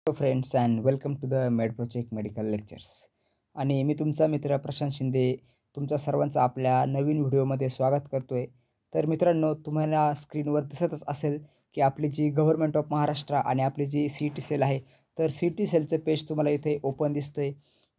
Hello friends and welcome to the Medprocheck medical lectures. आणि मी तुमचा मित्र प्रशांत शिंदे तुमचा सर्वांचं आपल्या नवीन व्हिडिओमध्ये स्वागत करतोय. तर मित्रांनो, तुम्हाला स्क्रीनवर दिसतच असेल की आपली जी गव्हर्नमेंट ऑफ महाराष्ट्र आणि आपली जी CET सेल आहे, तर CET सेलचं पेज तुम्हाला इथे ओपन दिसतोय.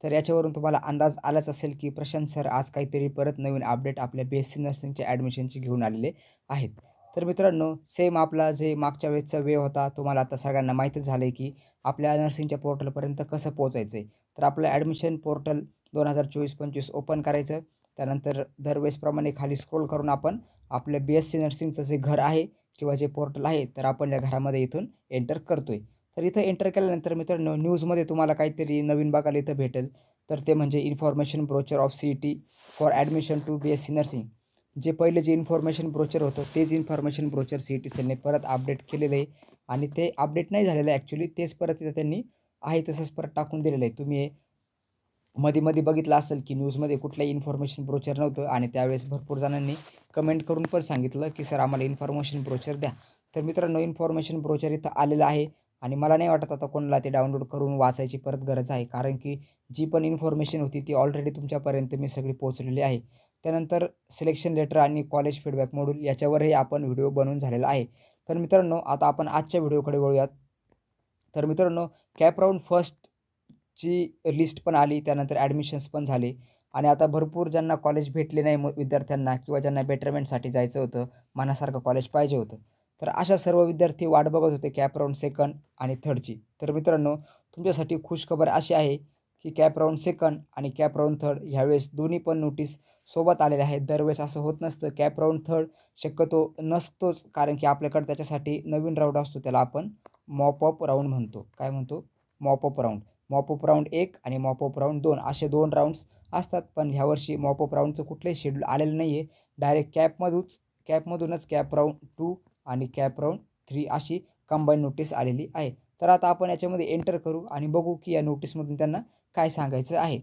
तर याच्यावरून तुम्हाला अंदाज आलाच असेल की प्रशांत सर आज काहीतरी परत नवीन अपडेट आपल्या BSc नर्सिंगच्या ॲडमिशनची घेऊन आलेले आहेत. तर मित्रांनो, सेम आपला जे मागच्या वेळेसचा वे होता तुम्हाला आता सगळ्यांना माहीतच झालं आहे की आपल्या नर्सिंगच्या पोर्टलपर्यंत कसं पोहोचायचं आहे. तर आपलं ॲडमिशन पोर्टल 2024-25 ओपन करायचं. त्यानंतर दरवेळेसप्रमाणे खाली स्क्रोल करून आपण आपल्या BSc नर्सिंगचं जे घर आहे किंवा जे पोर्टल आहे, तर आपण या घरामध्ये इथून एंटर करतोय. तर इथं एंटर केल्यानंतर मित्रांनो, न्यूजमध्ये तुम्हाला काहीतरी नवीन बघायला इथं भेटेल. तर ते म्हणजे information brochure of CET for admission to BSc nursing. जे पहिले जे इन्फॉर्मेशन ब्रोचर होतं तेच इन्फॉर्मेशन ब्रोचर CET सेलने परत अपडेट केलेलं आहे. आणि ते अपडेट नाही झालेलं आहे ॲक्च्युली, तेच परत तिथं त्यांनी आहे तसंच परत टाकून दिलेलं आहे. तुम्ही मध्ये बघितलं असेल की न्यूजमध्ये कुठलंही इन्फॉर्मेशन ब्रोचर नव्हतं आणि त्यावेळेस भरपूर जणांनी कमेंट करून पण सांगितलं की सर आम्हाला इन्फॉर्मेशन ब्रोचर द्या. तर मित्रांनो, इन्फॉर्मेशन ब्रोचर इथं आलेलं आहे आणि मला नाही वाटत आता कोणाला ते डाउनलोड करून वाचायची परत गरज आहे, कारण की जी पण इन्फॉर्मेशन होती ती ऑलरेडी तुमच्यापर्यंत मी सगळी पोहोचलेली आहे. त्यानंतर सिलेक्शन लेटर आणि कॉलेज फीडबॅक मॉड्यूल याच्यावरही आपण व्हिडिओ बनवून झालेला आहे. तर मित्रांनो, आता आपण आजच्या व्हिडिओकडे वळूयात. तर मित्रांनो, कॅप राऊंड फर्स्टची लिस्ट पण आली, त्यानंतर ॲडमिशन्स पण झाले आणि आता भरपूर ज्यांना कॉलेज भेटले नाही विद्यार्थ्यांना किंवा ज्यांना बेटरमेंटसाठी जायचं होतं, मनासारखं कॉलेज पाहिजे होतं, तर अशा सर्व विद्यार्थी वाट बघत होते कॅप राऊंड सेकंड आणि थर्डची. तर मित्रांनो, तुमच्यासाठी खुशखबर अशी आहे की कॅप राऊंड सेकंड आणि कॅप राऊंड थर्ड ह्यावेळेस दोन्ही पण नोटीस सोबत आलेल्या आहेत. दरवेळेस असं होत नसतं. कॅप राऊंड थर्ड शक्यतो नसतोच, कारण की आपल्याकडे त्याच्यासाठी नवीन राऊंड असतो, त्याला आपण मॉपअप राऊंड म्हणतो. काय म्हणतो? Mop up round. मॉपअप राऊंड 1 आणि मॉपअप राऊंड 2 असे 2 राऊंड्स असतात. पण ह्यावर्षी मॉपअप राऊंडचं कुठलंही शेड्यूल आलेलं नाही आहे. डायरेक्ट कॅपमधूनच कॅप राऊंड 2 आणि कॅप राऊंड 3 अशी कंबाईन नोटीस आलेली आहे. तर आता आपण याच्यामध्ये एंटर करू आणि बघू की या नोटीसमधून त्यांना काय सांगायचं आहे.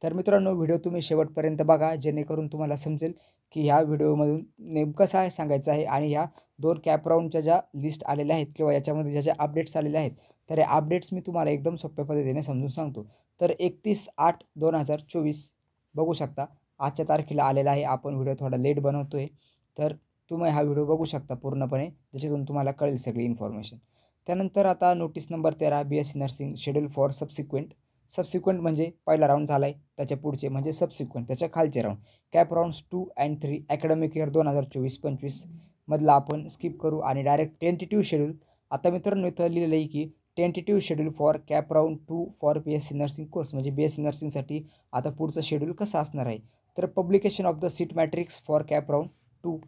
तर मित्रांनो, व्हिडिओ तुम्ही शेवटपर्यंत बघा, जेणेकरून तुम्हाला समजेल की ह्या व्हिडिओमधून नेमकं काय सांगायचं आहे आणि ह्या 2 कॅप राऊंडच्या ज्या लिस्ट आलेल्या आहेत किंवा याच्यामध्ये ज्या अपडेट्स आलेल्या आहेत, तर हे अपडेट्स मी तुम्हाला एकदम सोप्या पद्धतीने समजून सांगतो. तर 31/8/2024 बघू शकता, आजच्या तारखेला आलेला आहे. आपण व्हिडिओ थोडा लेट बनवतोय, तर तुम्ही हा व्हिडिओ बघू शकता पूर्णपणे, ज्याच्यातून तुम्हाला कळेल सगळी इन्फॉर्मेशन. त्यानंतर आता notice number 13 BSc nursing schedule for subsequent म्हणजे पहिला राऊंड झाला आहे, त्याच्या पुढचे म्हणजे सबसिक्वेंट, त्याच्या खालचे round. Cap rounds 2 and 3 academic year 2024-25 मधला आपण स्किप करू आणि डायरेक्ट टेंटेटिव्ह शेड्यूल. आता मित्रांनो, इथं लिहिलेलं आहे की tentative schedule for cap round 2 for BSc nursing course, म्हणजे BSc नर्सिंगसाठी आता पुढचं शेड्यूल कसं असणार आहे. तर publication of the seat matrix for cap round 2.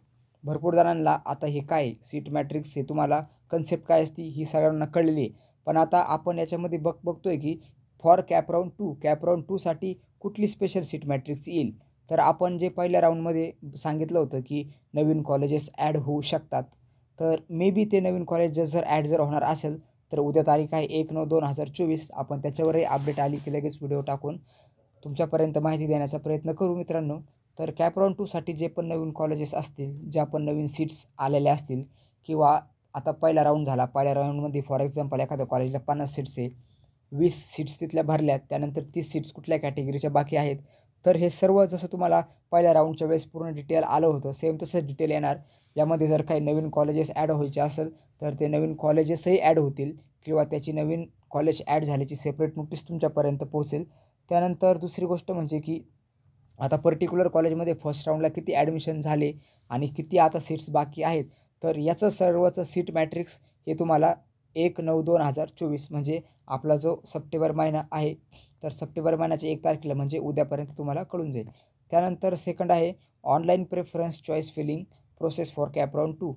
भरपूर जणांना आता हे काय सीट मॅट्रिक्स, हे तुम्हाला कन्सेप्ट काय असते ही सगळ्यांना कळलेली आहे. पण आता आपण याच्यामध्ये बघतोय की फॉर कॅप राऊंड 2साठी कुठली स्पेशल सीट मॅट्रिक्स येईल. तर आपण जे पहिल्या राऊंडमध्ये सांगितलं होतं की नवीन कॉलेजेस ॲड होऊ शकतात, तर मे बी ते नवीन कॉलेजेस जर होणार असेल, तर उद्या तारीख आहे 1/9/2024, आपण त्याच्यावरही अपडेट आली की लगेच व्हिडिओ टाकून तुमच्यापर्यंत माहिती देण्याचा प्रयत्न करू मित्रांनो. तर कॅप राऊंड 2साठी जे पण नवीन कॉलेजेस असतील, ज्या पण नवीन सीट्स आलेल्या असतील किंवा आता पहिला राऊंड झाला, पहिल्या राऊंडमध्ये फॉर एक्झाम्पल एखाद्या कॉलेजला 50 सीट्स आहे, 20 सीट्स तिथल्या भरल्यात, त्यानंतर 30 सीट्स कुठल्या कॅटेगरीच्या बाकी आहेत. तर हे सर्व जसं तुम्हाला पहिल्या राऊंडच्या वेळेस पूर्ण डिटेल आलं होतं, सेम तसंच डिटेल येणार. यामध्ये जर काही नवीन कॉलेजेस ॲड व्हायचे असेल, तर ते नवीन कॉलेजेसही ॲड होतील किंवा त्याची नवीन कॉलेज ॲड झाल्याची सेपरेट नोटीस तुमच्यापर्यंत पोहोचेल. त्यानंतर दुसरी गोष्ट म्हणजे की आता पर्टिक्युलर कॉलेजमध्ये फर्स्ट राऊंडला किती ॲडमिशन झाले आणि किती आता सीट्स बाकी आहेत, तर याचं सर्वचं सीट मॅट्रिक्स हे तुम्हाला 1/9/2024 म्हणजे आपला जो सप्टेंबर महिना आहे, तर सप्टेंबर महिन्याच्या 1 तारखेला म्हणजे उद्यापर्यंत तुम्हाला कळून जाईल. त्यानंतर सेकंड आहे online preference choice filling process for cap round 2.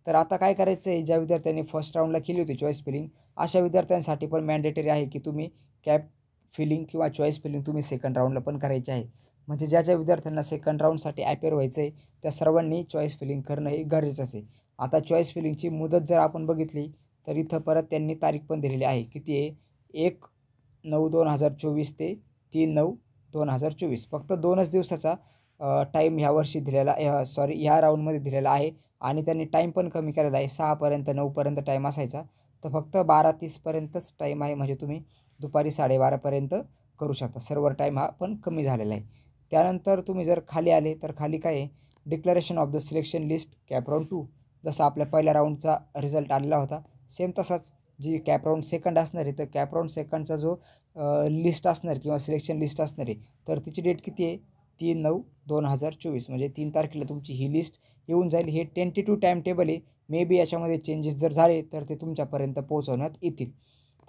तर आता काय करायचं आहे, ज्या विद्यार्थ्यांनी फर्स्ट राऊंडला केली होती चॉईस फिलिंग, अशा विद्यार्थ्यांसाठी पण मॅन्डेटरी आहे की तुम्ही कॅप फिलिंग किंवा चॉईस फिलिंग तुम्ही सेकंड राऊंडला पण करायची आहे. म्हणजे ज्या विद्यार्थ्यांना सेकंड राऊंडसाठी ॲपेअर व्हायचं आहे, त्या सर्वांनी चॉईस फिलिंग करणं हे गरजेचंच आहे. आता चॉईस फिलिंगची मुदत जर आपण बघितली, तर इथं परत त्यांनी तारीख पण दिलेली आहे. किती आहे? 1/9/2024 ते 3/9/2024. फक्त 2च दिवसाचा टाईम ह्यावर्षी दिलेला, ह्या राऊंडमध्ये दिलेला आहे आणि त्यांनी टाईम पण कमी केलेला आहे. 6 पर्यंत 9 पर्यंत टाईम असायचा, तर फक्त 12:30पर्यंतच टाईम आहे, म्हणजे तुम्ही दुपारी 12:30पर्यंत करू शकता. सर्व्हर टाईम हा पण कमी झालेला आहे. त्यानंतर तुम्ही जर खाली आले तर खाली काय आहे, declaration of the selection list cap round 2. जसा आपल्या पहिल्या राऊंडचा रिझल्ट आलेला होता सेम तसाच जी कॅप राऊंड सेकंड असणार आहे, तर कॅप राऊंड सेकंडचा जो लिस्ट असणार किंवा सिलेक्शन लिस्ट असणार आहे, तर तिची डेट किती आहे, 3/9/2024, म्हणजे 3 तारखेला तुमची ही लिस्ट येऊन जाईल. हे टेंटेटिव्ह टाईम टेबल आहे. मे बी याच्यामध्ये चेंजेस जर झाले तर ते तुमच्यापर्यंत पोहोचवण्यात येतील.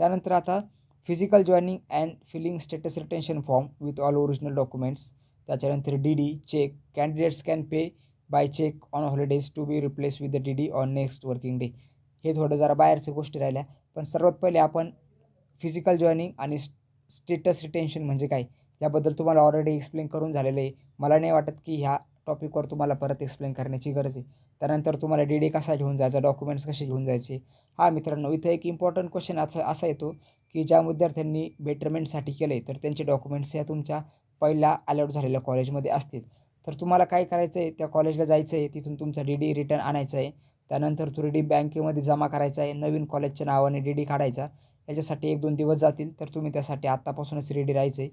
त्यानंतर आता physical joining and filling status retention form with all original documents. त्याच्यानंतर DD cheque, candidates can pay by cheque on holidays to be replace with the DD on next working day. हे थोडं जरा बाहेरच्या गोष्टी राहिल्या, पण सर्वात पहिले आपण फिजिकल जॉईनिंग आणि स्टेटस रिटेन्शन म्हणजे काय याबद्दल तुम्हाला ऑलरेडी एक्सप्लेन करून झालेलं आहे. मला नाही वाटत की ह्या टॉपिकवर तुम्हाला परत एक्सप्लेन करण्याची गरज आहे. त्यानंतर तुम्हाला DD कसा घेऊन जायचा, डॉक्युमेंट्स कसे घेऊन जायचे. हां मित्रांनो, इथं एक इम्पॉर्टंट क्वेश्चन असा येतो की ज्या विद्यार्थ्यांनी बेटरमेंटसाठी केलं आहे तर त्यांचे डॉक्युमेंट्स या तुमच्या पहिल्या अलॉट झालेल्या कॉलेजमध्ये असतील. तर तुम्हाला काय करायचं आहे, त्या कॉलेजला जायचं आहे, तिथून तुमचा DD रिटर्न आणायचा आहे. त्यानंतर तो DD बँकेमध्ये जमा करायचा आहे, नवीन कॉलेजच्या नावाने DD काढायचा. याच्यासाठी 1-2 दिवस जातील, तर तुम्ही त्यासाठी आत्तापासूनच रेडी राहायचं आहे.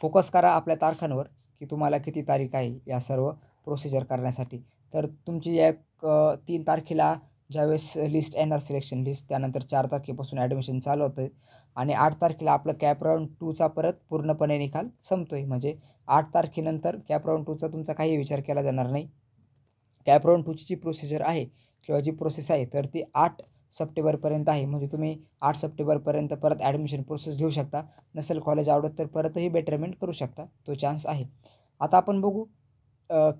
फोकस करा आपल्या तारखांवर की तुम्हाला किती तारीख आहे या सर्व प्रोसिजर करण्यासाठी. तर तुमची एक 3 तारखेला ज्यावेळेस लिस्ट येणार सिलेक्शन लिस्ट, त्यानंतर 4 तारखेपासून ॲडमिशन चालू होतं आणि 8 तारखेला आपलं कॅप राऊंड 2चा परत पूर्णपणे निकाल संपतो आहे. म्हणजे 8 तारखेनंतर कॅप राऊंड 2चा तुमचा काही विचार केला जाणार नाही. कॅप राऊंड 2ची जी प्रोसिजर आहे किंवा जी प्रोसेस आहे तर ती 8 सप्टेंबरपर्यंत आहे. म्हणजे तुम्ही 8 सप्टेंबरपर्यंत परत ॲडमिशन प्रोसेस घेऊ शकता. नसेल कॉलेज आवडत तर परतही बेटरमेंट करू शकता, तो चान्स आहे. आता आपण बघू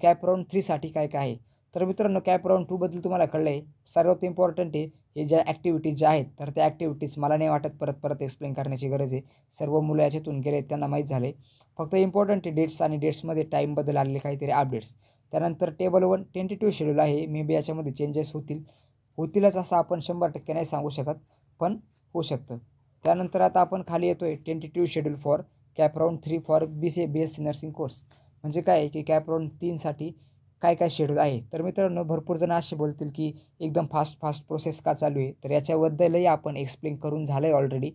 कॅप राऊंड 3साठी काय काय आहे. तर मित्रांनो, कॅप राऊंड 2बद्दल तुम्हाला कळलं आहे. सर्वात इम्पॉर्टंट आहे हे ज्या ॲक्टिव्हिटीज ज्या आहेत तर त्या ॲक्टिव्हिटीज मला नाही वाटत परत एक्सप्लेन करण्याची गरज आहे. सर्व मुलं याच्यातून गेले त्यांना माहीत झाले. फक्त इम्पॉर्टंट आहे डेट्स आणि डेट्समध्ये टाईमबद्दल आलेले काहीतरी अपडेट्स. त्यानंतर टेबल 1 टेंटेटिव्ह शेड्यूल आहे. मे बी याच्यामध्ये चेंजेस होतीलच असं आपण 100% नाही सांगू शकत, पण होऊ शकतं. त्यानंतर आता आपण खाली येतोय tentative schedule for cap round 3 for BSc nursing course. म्हणजे काय आहे की कॅप राऊंड 3साठी काय शेड्यूल आहे. तर मित्रांनो, भरपूर जण असे बोलतील की एकदम फास्ट प्रोसेस का चालू आहे, तर याच्याबद्दलही आपण एक्सप्लेन करून झालं आहे ऑलरेडी.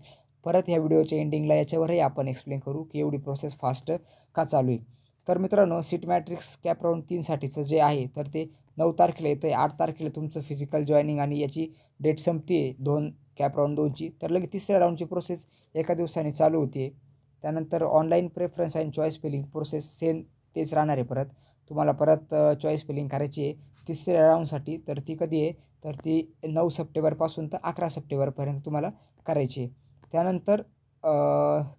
परत ह्या व्हिडिओच्या एंडिंगला याच्यावरही आपण एक्सप्लेन करू की एवढी प्रोसेस फास्ट का चालू आहे. तर मित्रांनो, सीट मॅट्रिक्स कॅप राऊंड 3साठीचं जे आहे तर ते 9 तारखेला येतं आहे. 8 तारखेला तुमचं फिजिकल जॉईनिंग आणि याची डेट संपते आहे 2 कॅप राऊंड 2ची. तर लगेच तिसऱ्या राऊंडची प्रोसेस एका दिवसाने चालू होते. त्यानंतर online preference and choice filling process same तेच राहणार आहे. तुम्हाला परत चॉईस फिलिंग करायची आहे तिसऱ्या राऊंडसाठी. तर ती कधी आहे, तर ती 9 सप्टेंबरपासून तर 11 सप्टेंबरपर्यंत तुम्हाला करायची आहे. त्यानंतर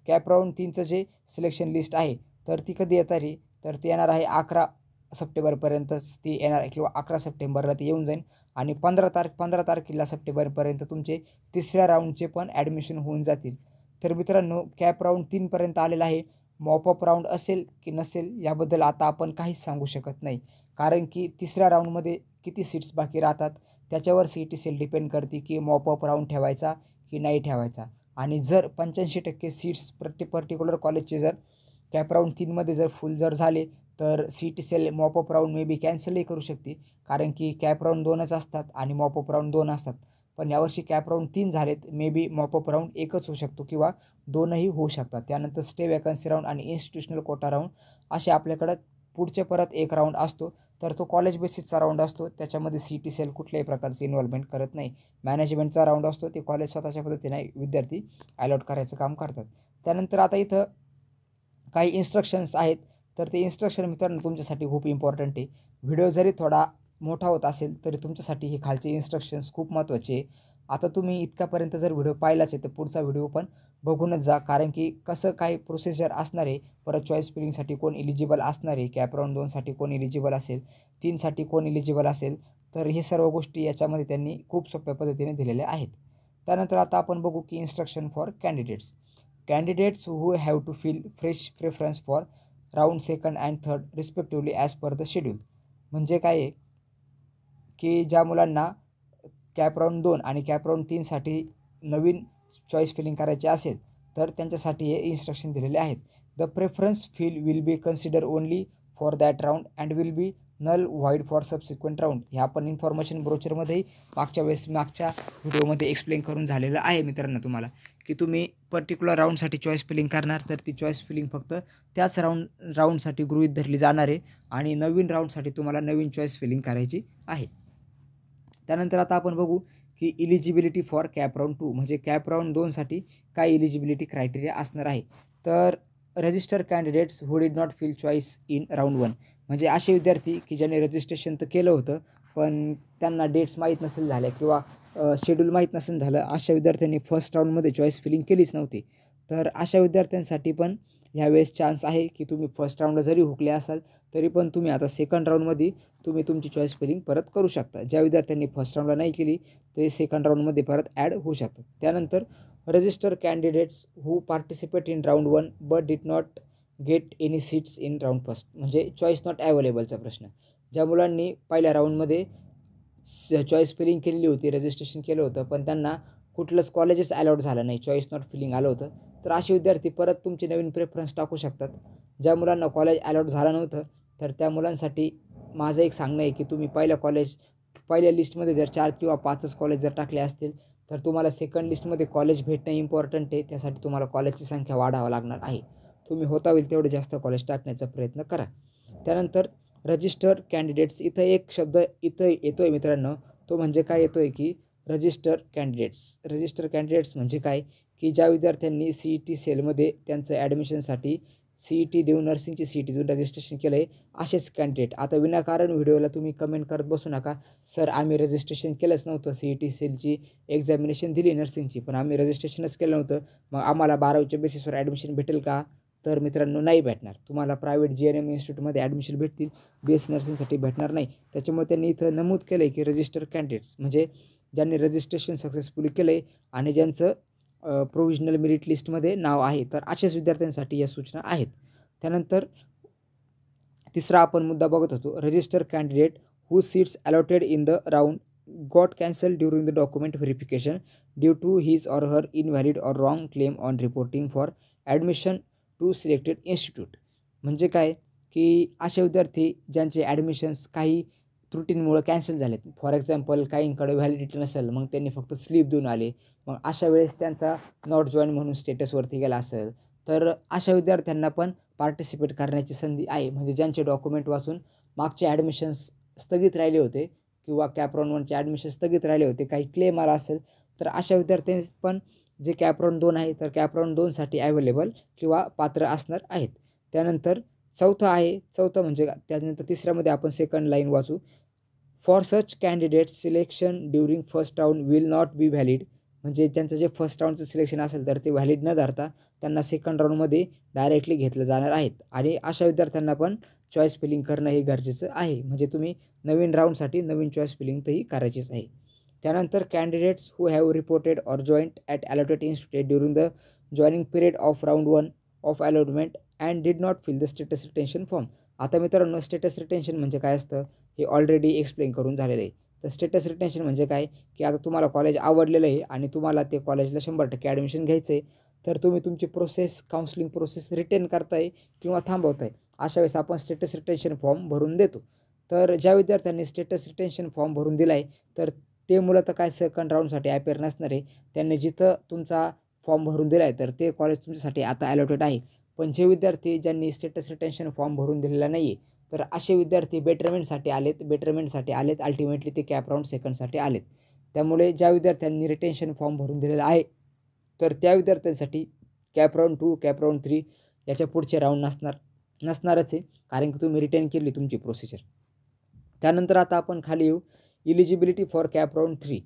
कॅप राऊंड 3चं जे सिलेक्शन लिस्ट आहे तर ती कधी येणार आहे, तर ती येणार आहे 11 सप्टेंबरपर्यंतच ती येणार आहे किंवा 11 सप्टेंबरला ती येऊन जाईल आणि 15 तारखेला सप्टेंबरपर्यंत तुमचे तिसऱ्या राऊंडचे पण ॲडमिशन होऊन जातील. तर मित्रांनो, कॅप राऊंड 3पर्यंत आलेला आहे. मॉपअप राऊंड असेल की नसेल याबद्दल आता आपण काहीच सांगू शकत नाही, कारण की तिसऱ्या राऊंडमध्ये किती सीट्स बाकी राहतात त्याच्यावर CET सेल डिपेंड करते की मॉपअप राऊंड ठेवायचा की नाही ठेवायचा. आणि जर 85% सीट्स पर्टिक्युलर कॉलेजचे जर कॅप राऊंड 3मध्ये जर फुल जर झाले तर CET cell mop up round may be कॅन्सलही करू शकते, कारण की कॅप राऊंड 2च असतात आणि मॉपअप राऊंड 2 असतात. पण यावर्षी कॅप राऊंड 3 झालेत, मे बी मॉपअप राऊंड 1च होऊ शकतो किंवा 2ही होऊ शकतात. त्यानंतर स्टे वॅकन्सी राऊंड आणि इन्स्टिट्यूशनल कोटा राऊंड असे आपल्याकडं पुढचे परत एक राऊंड असतो. तर तो कॉलेज बेसिसचा राऊंड असतो. त्याच्यामध्ये CET सेल कुठल्याही प्रकारची इन्व्हॉल्वमेंट करत नाही. मॅनेजमेंटचा राऊंड असतो, ते कॉलेज स्वतःच्या पद्धतीने विद्यार्थी अलॉट करायचं काम करतात. त्यानंतर आता इथं काही इन्स्ट्रक्शन्स आहेत. तर ते इन्स्ट्रक्शन मित्रांनो तुमच्यासाठी खूप इम्पॉर्टंट आहे. व्हिडिओ जरी थोडा मोठा होत असेल तरी तुमच्यासाठी हे खालचे इन्स्ट्रक्शन्स खूप महत्त्वाचे आहे. आता तुम्ही इतकापर्यंत जर व्हिडिओ पाहिलाच आहे तर पुढचा व्हिडिओ पण बघूनच जा, कारण की कसं काय प्रोसिजर असणार आहे. परत चॉईस फिलिंगसाठी कोण इलिजिबल असणार आहे, कॅप राऊंड 2साठी कोण इलिजिबल असेल, 3साठी कोण इलिजिबल असेल, तर हे सर्व गोष्टी याच्यामध्ये त्यांनी खूप सोप्या पद्धतीने दिलेल्या आहेत. त्यानंतर आता आपण बघू की instruction for candidates who have to fill fresh preference for round 2nd and 3rd respectively as per the schedule. म्हणजे काय आहे की ज्या मुलांना कॅप राऊंड 2 आणि कॅप राऊंड 3साठी नवीन चॉईस फिलिंग करायची असेल तर त्यांच्यासाठी हे इन्स्ट्रक्शन दिलेले आहेत. The preference fill will be consider only for that round and will be null void for subsequent round हे आपण इन्फॉर्मेशन ब्रोचरमध्येही मागच्या व्हिडिओमध्ये एक्सप्लेन करून झालेलं आहे मित्रांनो तुम्हाला, की तुम्ही पर्टिक्युलर राऊंडसाठी चॉईस फिलिंग करणार तर ती चॉईस फिलिंग फक्त त्याच राऊंडसाठी गृहीत धरली जाणार आहे आणि नवीन राऊंडसाठी तुम्हाला नवीन चॉईस फिलिंग करायची आहे. त्यानंतर आता आपण बघू की इलिजिबिलिटी फॉर कॅप राऊंड 2 म्हणजे कॅप राऊंड 2साठी काय इलिजिबिलिटी क्रायटेरिया असणार आहे. तर register candidates who did not fill choice in round 1 म्हणजे असे विद्यार्थी की ज्यांनी रजिस्ट्रेशन तर केलं होतं पण त्यांना डेट्स माहीत नसेल झाल्या किंवा शेड्यूल माहीत नसेल झालं, अशा विद्यार्थ्यांनी फर्स्ट राऊंडमध्ये चॉईस फिलिंग केलीच नव्हती. तर अशा विद्यार्थ्यांसाठी पण ह्यावेळेस चान्स आहे की तुम्ही फर्स्ट राऊंडला जरी हुकले असाल तरी पण तुम्ही आता सेकंड राऊंडमध्ये तुम्ही तुमची चॉईस फिलिंग परत करू शकता. ज्या विद्यार्थ्यांनी फर्स्ट राऊंडला नाही केली ते सेकंड राऊंडमध्ये परत ॲड होऊ शकतात. त्यानंतर register candidates who participate in round 1 but did not get any seats in round first म्हणजे चॉईस नॉट अवेलेबलचा प्रश्न. ज्या मुलांनी पहिल्या राऊंडमध्ये चॉईस फिलिंग केलेली होती, रजिस्ट्रेशन केलं होतं पण त्यांना कुठलंच कॉलेजेस अलॉट झालं नाही, चॉईस नॉट फिलिंग आलं होतं, तर असे विद्यार्थी परत तुमचे नवीन प्रेफरन्स टाकू शकतात. ज्या मुलांना कॉलेज अलॉट झालं नव्हतं तर त्या मुलांसाठी माझं एक सांगणं आहे की तुम्ही पहिल्या लिस्टमध्ये जर 4 किंवा 5च कॉलेज जर टाकले असतील तर तुम्हाला सेकंड लिस्टमध्ये कॉलेज भेटणं इम्पॉर्टंट आहे. त्यासाठी तुम्हाला कॉलेजची संख्या वाढावं लागणार आहे. तुम्ही होता होईल तेवढे जास्त कॉलेज टाकण्याचा प्रयत्न करा. त्यानंतर रजिस्टर कॅन्डिडेट्स इथं एक शब्द इथं येतो आहे मित्रांनो, तो म्हणजे काय येतो आहे की रजिस्टर कॅन्डिडेट्स म्हणजे काय की ज्या विद्यार्थ्यांनी CET सेलमध्ये त्यांचं ॲडमिशनसाठी CET देऊन नर्सिंगची CET देऊन रजिस्ट्रेशन केलं आहे असेच कॅन्डिडेट. आता विनाकारण व्हिडिओला तुम्ही कमेंट करत बसू नका, सर आम्ही रजिस्ट्रेशन केलंच नव्हतं, CET सेलची एक्झामिनेशन दिली नर्सिंगची पण आम्ही रजिस्ट्रेशनच केलं नव्हतं, मग आम्हाला 12वीच्या बेसिसवर ॲडमिशन भेटेल का? तर मित्रांनो नाही भेटणार. तुम्हाला प्रायव्हेट GNM इन्स्टिट्यूटमध्ये ॲडमिशन भेटतील, BS नर्सिंगसाठी भेटणार नाही. त्याच्यामुळे त्यांनी इथं नमूद केलं आहे की रजिस्टर कॅन्डिडेट्स म्हणजे ज्यांनी रजिस्ट्रेशन सक्सेसफुली केलं आहे आणि ज्यांचं प्रोव्हिजनल मेरिट लिस्टमध्ये नाव आहे, तर अशाच विद्यार्थ्यांसाठी या सूचना आहेत. त्यानंतर तिसरा आपण मुद्दा बघत होतो, register candidate who seats allotted in the round got cancel during the document verification due to his or her invalid or wrong claim on reporting for admission to selected institute. म्हणजे काय की असे विद्यार्थी ज्यांचे ॲडमिशन्स काही त्रुटींमुळे cancel झालेत, for example काहींकडे व्हॅलिडिटी नसेल मग त्यांनी फक्त स्लिप देऊन आले, मग अशा वेळेस त्यांचा नॉट जॉईन म्हणून स्टेटसवरती गेला असेल तर अशा विद्यार्थ्यांना पण पार्टिसिपेट करण्याची संधी आहे. म्हणजे ज्यांचे डॉक्युमेंट वाचून मागचे ॲडमिशन्स स्थगित राहिले होते किंवा कॅप राऊंड 1चे ॲडमिशन स्थगित राहिले होते, काही क्लेम आला असेल तर अशा विद्यार्थ्यांनी पण जे कॅप राऊंड 2 आहे तर कॅप राऊंड 2साठी अवेलेबल किंवा पात्र असणार आहेत. त्यानंतर चौथं म्हणजे त्यानंतर तिसऱ्यामध्ये आपण सेकंड लाईन वाचू, for such candidates selection during first round will not be valid म्हणजे त्यांचं जे फर्स्ट राऊंडचं सिलेक्शन असेल तर ते व्हॅलिड न धरता त्यांना सेकंड राऊंडमध्ये डायरेक्टली घेतलं जाणार आहेत. आणि अशा विद्यार्थ्यांना पण चॉईस फिलिंग करणं हे गरजेचं आहे. म्हणजे तुम्ही नवीन राऊंडसाठी नवीन चॉईस फिलिंग तरी करायचीच आहे. त्यानंतर candidates who have reported or joint at allotted institute during the joining period of round 1 of allotment and did not fill the status retention form. आता मित्रांनो स्टेटस रिटेन्शन म्हणजे काय असतं हे ऑलरेडी एक्सप्लेन करून झालेलं आहे. तर स्टेटस रिटेन्शन म्हणजे काय की आता तुम्हाला कॉलेज आवडलेलं आहे आणि तुम्हाला ते कॉलेजला 100% ॲडमिशन घ्यायचं आहे, तर तुम्ही तुमची काउन्सिलिंग प्रोसेस रिटेन करताय किंवा थांबवताय. अशा वेळेस आपण स्टेटस रिटेन्शन फॉर्म भरून देतो. तर ज्या विद्यार्थ्यांनी स्टेटस रिटेन्शन फॉर्म भरून दिला आहे तर ते मुलं तर काय सेकंड राऊंडसाठी ॲपेअर नसणार आहे. त्यांनी जिथं तुमचा फॉर्म भरून दिला आहे तर ते कॉलेज तुमच्यासाठी आता अलॉटेड आहे. पण जे विद्यार्थी ज्यांनी स्टेटस रिटेन्शन फॉर्म भरून दिलेला नाही आहे तर असे विद्यार्थी बेटरमेंटसाठी आलेत अल्टिमेटली ते कॅप राऊंड सेकंडसाठी आलेत. त्यामुळे ज्या विद्यार्थ्यांनी रिटेन्शन फॉर्म भरून दिलेला आहे तर त्या विद्यार्थ्यांसाठी कॅप राऊंड 2 कॅप राऊंड 3 याच्या पुढचे राऊंड नसणारच आहे, कारण की तुम्ही रिटेन केली तुमची प्रोसिजर. त्यानंतर आता आपण खाली येऊ, इलिजिबिलिटी फॉर कॅप राऊंड 3.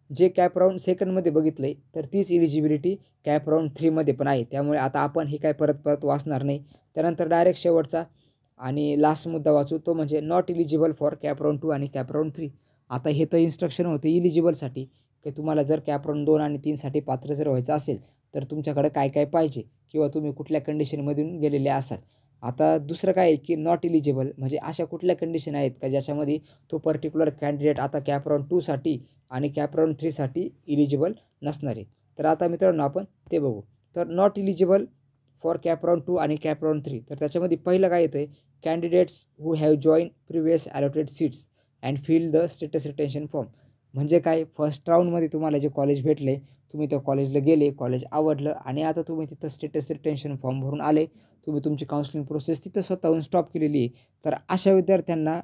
जे कॅप राऊंड सेकंडमध्ये बघितलं आहे तर तीच इलिजिबिलिटी कॅप राऊंड 3मध्ये पण आहे. त्यामुळे आता आपण हे काय परत वाचणार नाही. त्यानंतर डायरेक्ट शेवटचा आणि लास्ट मुद्दा वाचू, तो म्हणजे not eligible for cap round 2 आणि कॅप राऊंड 3. आता हे तर इन्स्ट्रक्शन होते इलिजिबलसाठी की तुम्हाला जर कॅप राऊंड 2 आणि 3साठी पात्र जर व्हायचं असेल तर तुमच्याकडे काय काय पाहिजे किंवा तुम्ही कुठल्या कंडिशनमधून गेलेले असाल. आता दुसरं काय आहे की नॉट इलिजिबल म्हणजे अशा कुठल्या कंडिशन आहेत का ज्याच्यामध्ये तो पर्टिक्युलर कॅन्डिडेट आता कॅप राऊंड 2साठी आणि कॅप राऊंड 3साठी इलिजिबल नसणार आहे. तर आता मित्रांनो आपण ते बघू. तर not eligible for cap round 2 आणि कॅप राऊंड 3. तर त्याच्यामध्ये पहिलं काय येतं आहे, candidates who have join previous allotted seats and fill the status retention form. म्हणजे काय, फर्स्ट राऊंडमध्ये तुम्हाला जे कॉलेज भेटले, तुम्ही त्या कॉलेजला गेले, कॉलेज आवडलं आणि आता तुम्ही तिथं स्टेटस रिटेन्शन फॉर्म भरून आले, तुम्ही तुमची काउन्सिलिंग प्रोसेस तिथं स्वतःहून स्टॉप केलेली आहे. तर अशा विद्यार्थ्यांना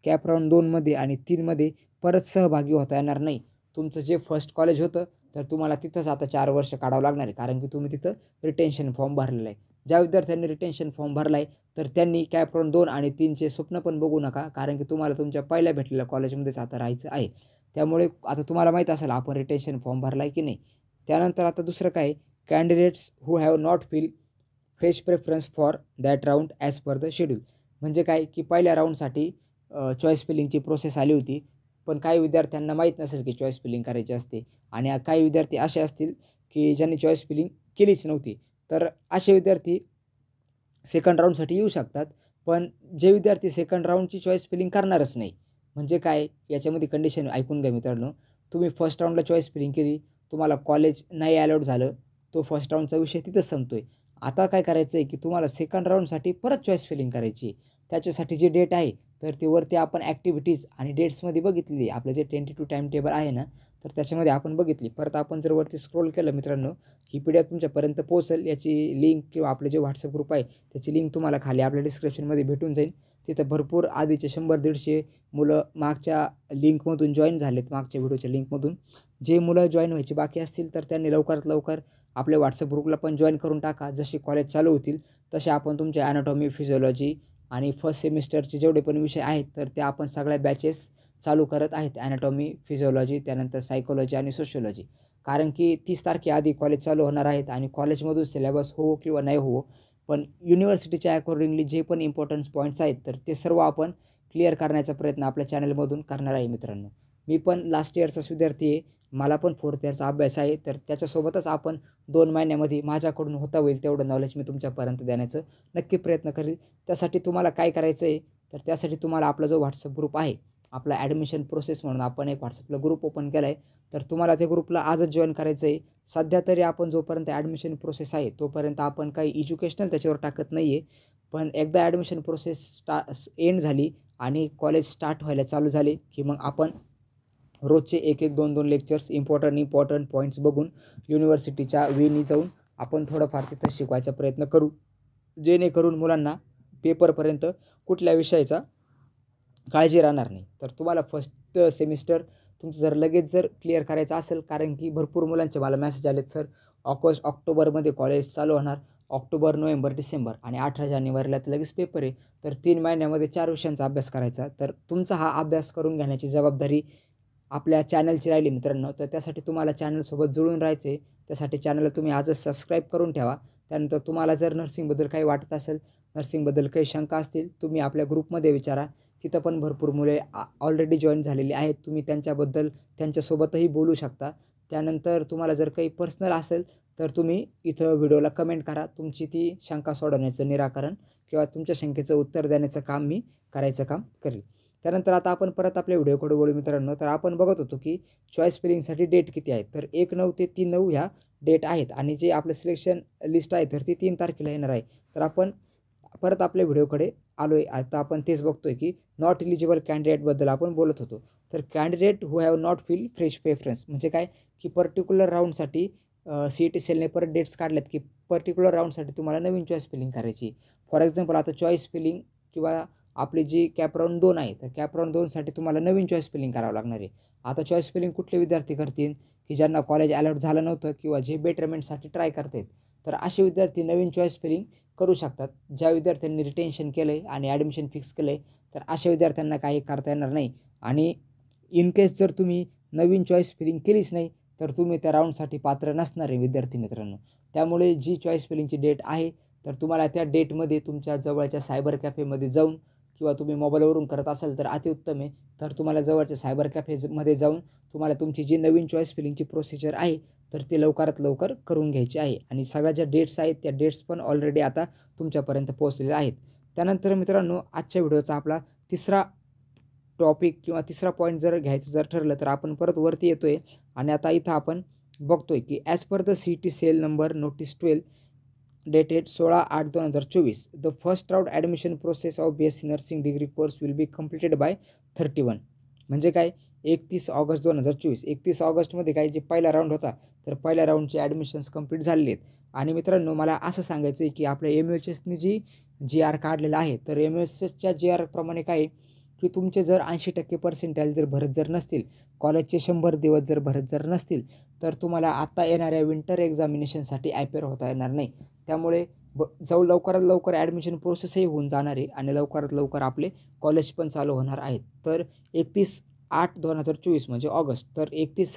कॅप राऊंड 2मध्ये आणि 3मध्ये परत सहभागी होता येणार नाही. तुमचं जे फर्स्ट कॉलेज होतं तर तुम्हाला तिथंच आता 4 वर्ष काढावं लागणार आहे, कारण की तुम्ही तिथं रिटेन्शन फॉर्म भरलेला आहे. ज्या विद्यार्थ्यांनी रिटेन्शन फॉर्म भरला आहे तर त्यांनी कॅप राऊंड 2 आणि 3चे स्वप्न पण बघू नका, कारण की तुम्हाला तुमच्या पहिल्या भेटलेल्या कॉलेजमध्येच आता राहायचं आहे. त्यामुळे आता तुम्हाला माहीत असेल आपण रिटेन्शन फॉर्म भरला आहे की नाही. त्यानंतर आता दुसरं काय, candidates who have not fill fresh preference for that round as per the schedule. म्हणजे काय, की पहिल्या राऊंडसाठी चॉईस फिलिंगची प्रोसेस आली होती, पण काही विद्यार्थ्यांना माहीत नसेल की चॉईस फिलिंग करायची असते आणि काही विद्यार्थी असे असतील की ज्यांनी चॉईस फिलिंग केलीच नव्हती. तर असे विद्यार्थी सेकंड राऊंडसाठी येऊ शकतात. पण जे विद्यार्थी सेकंड राऊंडची चॉईस फिलिंग करणारच नाही, म्हणजे काय, याच्यामध्ये कंडिशन ऐकून घ्या मित्रांनो. तुम्ही फर्स्ट राऊंडला चॉईस फिलिंग केली, तुम्हाला कॉलेज नाही अलॉट झालं, तो फर्स्ट राऊंडचा विषय तिथंच संपतो आहे. आता काय करायचं आहे की तुम्हाला सेकंड राऊंडसाठी परत चॉईस फिलिंग करायची आहे. त्याच्यासाठी जे डेट आहे तर ते वरती आपण ॲक्टिव्हिटीज आणि डेट्समध्ये बघितलेली आहे. आपलं जे टेंटेटिव्ह टाईम टेबल आहे ना, तर त्याच्यामध्ये आपण बघितली. परत आपण जर वरती स्क्रोल केलं मित्रांनो, ही PDF तुमच्यापर्यंत पोहोचेल. याची लिंक किंवा आपलं जे व्हॉट्सअप ग्रुप आहे त्याची लिंक तुम्हाला खाली आपल्या डिस्क्रिप्शनमध्ये भेटून जाईल. तिथं भरपूर आधीचे 100-150 मुलं मागच्या लिंकमधून जॉईन झालेत, मागच्या व्हिडिओच्या लिंकमधून. जे मुलं जॉईन व्हायचे बाकी असतील तर त्यांनी लवकरात लवकर आपल्या व्हॉट्सअप ग्रुपला पण जॉईन करून टाका. जशी कॉलेज चालू होतील तसे आपण तुमचे ॲनाटॉमी, फिजिओलॉजी आणि फर्स्ट सेमिस्टरचे जेवढे पण विषय आहेत तर ते आपण सगळ्या बॅचेस चालू करत आहेत. ॲनाटॉमी, फिजिओलॉजी, त्यानंतर सायकोलॉजी आणि सोशिओलॉजी. कारण की 30 तारखेआधी कॉलेज चालू होणार आहेत आणि कॉलेजमधून सिलेबस हो किंवा नाही हो, पण युनिव्हर्सिटीच्या अकॉर्डिंगली जे पण इम्पॉर्टन्स पॉईंट्स आहेत तर ते सर्व आपण क्लिअर करण्याचा प्रयत्न आपल्या चॅनलमधून करणार आहे मित्रांनो. मी पण लास्ट इयरचाच विद्यार्थी आहे, मला पण 4th इयरचा अभ्यास आहे. तर त्याच्यासोबतच आपण 2 महिन्यामध्ये माझ्याकडून होता होईल तेवढं नॉलेज मी तुमच्यापर्यंत देण्याचं नक्की प्रयत्न करेल. त्यासाठी तुम्हाला काय करायचं आहे, तर त्यासाठी तुम्हाला आपला जो व्हॉट्सअप ग्रुप आहे, आपला ॲडमिशन प्रोसेस म्हणून आपण एक व्हॉट्सअपला ग्रुप ओपन केला आहे. तर तुम्हाला त्या ग्रुपला आजच जॉईन करायचं आहे. सध्या तरी आपण जोपर्यंत ॲडमिशन प्रोसेस आहे तोपर्यंत आपण काही एज्युकेशनल त्याच्यावर टाकत नाही आहे. पण एकदा ॲडमिशन प्रोसेस एंड झाली आणि कॉलेज स्टार्ट व्हायला चालू झाले की मग आपण रोजचे 1-1, 2-2 लेक्चर्स इम्पॉर्टंट पॉईंट्स बघून युनिव्हर्सिटीच्या वेनी जाऊन आपण थोडंफार तिथं शिकवायचा प्रयत्न करू, जेणेकरून मुलांना पेपरपर्यंत कुठल्या विषयाचा काळजी राहणार नाही. तर तुम्हाला फर्स्ट सेमिस्टर तुमचं जर लगेच जर क्लिअर करायचं असेल, कारण की भरपूर मुलांचे मला मेसेज आलेत, सर ऑक्टोबरमध्ये कॉलेज चालू होणार, ऑक्टोबर, नोव्हेंबर, डिसेंबर आणि 18 जानेवारीला तर लगेच पेपर आहे. तर 3 महिन्यामध्ये 4 विषयांचा अभ्यास करायचा. तर तुमचा हा अभ्यास करून घेण्याची जबाबदारी आपल्या चॅनलची राहिली मित्रांनो. तर त्यासाठी तुम्हाला चॅनलसोबत जुळून राहायचं आहे. त्यासाठी चॅनलला तुम्ही आजच सबस्क्राईब करून ठेवा. त्यानंतर तुम्हाला जर नर्सिंगबद्दल काही वाटत असेल, नर्सिंगबद्दल काही शंका असतील, तुम्ही आपल्या ग्रुपमध्ये विचारा. तिथं पण भरपूर मुले ऑलरेडी जॉईन झालेली आहेत. तुम्ही त्यांच्यासोबतही बोलू शकता. त्यानंतर तुम्हाला जर काही पर्सनल असेल तर तुम्ही इथं व्हिडिओला कमेंट करा. तुमची ती शंका सोडवण्याचं निराकरण किंवा तुमच्या शंकेचं उत्तर देण्याचं काम मी करायचं काम करेल. त्यानंतर आता आपण परत आपल्या व्हिडिओकडे वळू मित्रांनो. तर आपण बघत होतो की चॉईस फिलिंगसाठी डेट किती आहेत, तर 1/9 ते 3/9 ह्या डेट आहेत आणि जे आपलं सिलेक्शन लिस्ट आहे तर ती 3 तारखेला येणार आहे. तर आपण परत आपल्या व्हिडिओकडे आलो आहे. आता आपण तेच बघतोय की नॉट एलिजिबल कॅन्डिडेटबद्दल आपण बोलत होतो. तर candidate who have not fill fresh preference म्हणजे काय, की पर्टिक्युलर राऊंडसाठी CET सेलने परत डेट्स काढल्यात की पर्टिक्युलर राऊंडसाठी तुम्हाला नवीन चॉईस फिलिंग करायची. फॉर एक्झाम्पल आता चॉईस फिलिंग किंवा आपली जी कॅप राऊंड 2 आहे तर कॅप राऊंड 2साठी तुम्हाला नवीन चॉईस फिलिंग करावं लागणार आहे. आता चॉईस फिलिंग कुठले विद्यार्थी करतील, की ज्यांना कॉलेज अलॉट झालं नव्हतं किंवा जे बेटरमेंटसाठी ट्राय करतात. तर असे विद्यार्थी नवीन चॉईस फिलिंग करू शकतात. ज्या विद्यार्थ्यांनी रिटेन्शन केलं आहे आणि ॲडमिशन फिक्स केलं आहे तर अशा विद्यार्थ्यांना काही करता येणार नाही. आणि इन केस जर तुम्ही नवीन चॉईस फिलिंग केलीच नाही तर तुम्ही त्या राऊंडसाठी पात्र नसणार आहे विद्यार्थी मित्रांनो. त्यामुळे जी चॉईस फिलिंगची डेट आहे तर तुम्हाला त्या डेटमध्ये तुमच्या जवळच्या सायबर कॅफेमध्ये जाऊन किंवा तुम्ही मोबाईलवरून करत असाल तर अतिउत्तम आहे. तर तुम्हाला जवळच्या सायबर कॅफेमध्ये जाऊन तुम्हाला तुमची जी नवीन चॉईस फिलिंगची प्रोसिजर आहे तर ती लवकरात लवकर करून घ्यायची आहे. आणि सगळ्या ज्या डेट्स आहेत त्या डेट्स पण ऑलरेडी आता तुमच्यापर्यंत पोहोचलेल्या आहेत. त्यानंतर मित्रांनो आजच्या व्हिडिओचा आपला तिसरा टॉपिक किंवा तिसरा पॉईंट जर घ्यायचं जर ठरलं तर आपण परत वरती येतो आहे आणि आता इथं आपण बघतो आहे की as per the CET cell number notice 12 dated 16/8/2024 the first round admission process of BSc nursing degree course will be completed by 31. म्हणजे काय 31 ऑगस्ट 2024. 31 ऑगस्टमध्ये काय जे पहिला राऊंड होता तर पहिल्या राऊंडचे ॲडमिशन्स कंप्लीट झालेले आहेत. आणि मित्रांनो मला असं सांगायचं आहे की आपल्या MUHSनी जी GR काढलेला आहे तर MUHSच्या GR प्रमाणे काय की तुमचे जर 80% पर्सेंटाईल जर भरत जर नसतील, कॉलेजचे 100 दिवस जर भरत जर नसतील, तर तुम्हाला आता येणाऱ्या विंटर एक्झामिनेशनसाठी ॲपेअर होता येणार नाही. त्यामुळे लवकरात लवकर ॲडमिशन प्रोसेसही होऊन जाणार आहे आणि लवकरात लवकर आपले कॉलेज पण चालू होणार आहेत. तर 31/8/2024 म्हणजे ऑगस्ट, तर 30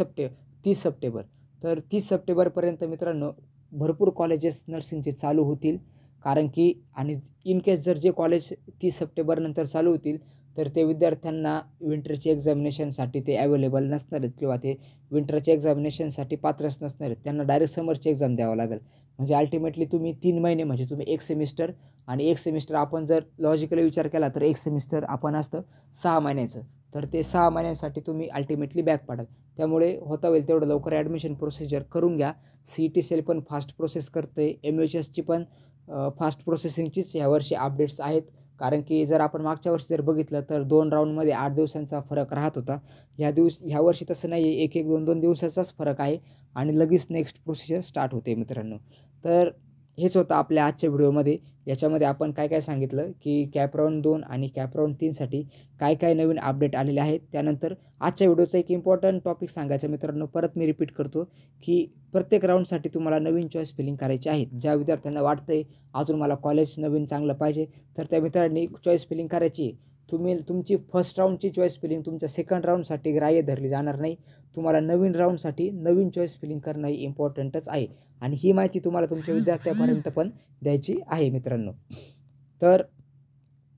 सप्टेंबर. तर 30 सप्टेंबरपर्यंत मित्रांनो भरपूर कॉलेजेस नर्सिंगचे चालू होतील. कारण की आणि इन केस जर जे कॉलेज 30 सप्टेंबरनंतर चालू होतील तर ते विद्यार्थ्यांना विंटरची एक्झामिनेशनसाठी ते अवेलेबल नसणार आहेत किंवा ते विंटरच्या एक्झामिनेशनसाठी पात्रच नसणार आहेत. त्यांना डायरेक्ट समरची एक्झाम द्यावं लागेल. म्हणजे अल्टिमेटली तुम्ही 3 महिने म्हणजे तुम्ही एक सेमिस्टर आणि एक सेमिस्टर आपण जर लॉजिकली विचार केला तर एक सेमिस्टर आपण असतं 6 महिन्याचं. तर ते 6 महिन्यांसाठी तुम्ही अल्टिमेटली बॅक पडाल. त्यामुळे होता होईल तेवढं लवकर ॲडमिशन प्रोसिजर करून घ्या. CET सेल पण फास्ट प्रोसेस करते. MUHSची पण फास्ट प्रोसेसिंगचीच यावर्षी अपडेट्स आहेत. कारण की जर आपण मागच्या वर्षी जर बघितलं तर 2 राऊंडमध्ये 8 दिवसांचा फरक राहत होता. ह्या वर्षी तसं नाही आहे. 1-1, 2-2 दिवसाचाच फरक आहे आणि लगेच नेक्स्ट प्रोसिजर स्टार्ट होते मित्रांनो. तर हेच होतं आपल्या आजच्या व्हिडिओमध्ये. याच्यामध्ये आपण काय काय सांगितलं की कॅप राऊंड 2 आणि कॅप राऊंड 3साठी काय काय नवीन अपडेट आलेले आहेत. त्यानंतर आजच्या व्हिडिओचा एक इम्पॉर्टंट टॉपिक सांगायचा मित्रांनो, परत मी रिपीट करतो की प्रत्येक राऊंडसाठी तुम्हाला नवीन चॉईस फिलिंग करायची आहेत. ज्या विद्यार्थ्यांना वाटतंय अजून मला कॉलेज नवीन चांगलं पाहिजे तर त्या मित्रांनी चॉईस फिलिंग करायची. तुमची फर्स्ट राऊंडची चॉईस फिलिंग तुमच्या सेकंड राऊंडसाठी ग्राह्य धरली जाणार नाही. तुम्हाला नवीन राऊंडसाठी नवीन चॉईस फिलिंग करणं ही इम्पॉर्टंटच आहे आणि ही माहिती तुम्हाला तुमच्या विद्यार्थ्यापर्यंत पण द्यायची आहे मित्रांनो. तर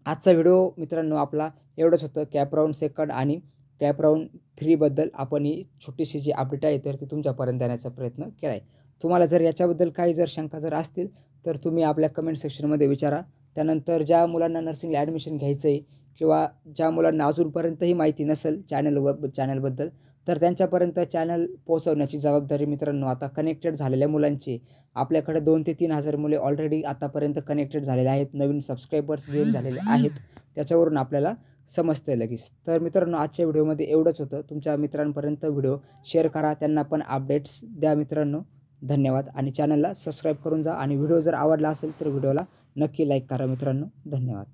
आजचा व्हिडिओ मित्रांनो आपला एवढंच होतं. कॅप राऊंड सेकंड आणि कॅप राऊंड 3बद्दल आपण ही छोटीशी जी अपडेट आहे तर ती तुमच्यापर्यंत देण्याचा प्रयत्न केला आहे. तुम्हाला जर याच्याबद्दल काही जर शंका जर असतील तर तुम्ही आपल्या कमेंट सेक्शनमध्ये विचारा. त्यानंतर ज्या मुलांना नर्सिंगला ॲडमिशन घ्यायचं आहे किंवा ज्या मुलांना अजूनपर्यंतही माहिती नसेल चॅनलबद्दल तर त्यांच्यापर्यंत चॅनल पोहोचवण्याची जबाबदारी मित्रांनो आता कनेक्टेड झालेल्या मुलांची. आपल्याकडे 2 ते 3 हजार मुले ऑलरेडी आतापर्यंत कनेक्टेड झालेले आहेत. नवीन सबस्क्रायबर्स गेन झालेले आहेत. त्याच्यावरून आपल्याला समजतं लगेच. तर मित्रांनो आजच्या व्हिडिओमध्ये एवढंच होतं. तुमच्या मित्रांपर्यंत व्हिडिओ शेअर करा, त्यांना पण अपडेट्स द्या मित्रांनो. धन्यवाद आणि चॅनलला सबस्क्राईब करून जा आणि व्हिडिओ जर आवडला असेल तर व्हिडिओला नक्की लाईक करा मित्रांनो. धन्यवाद.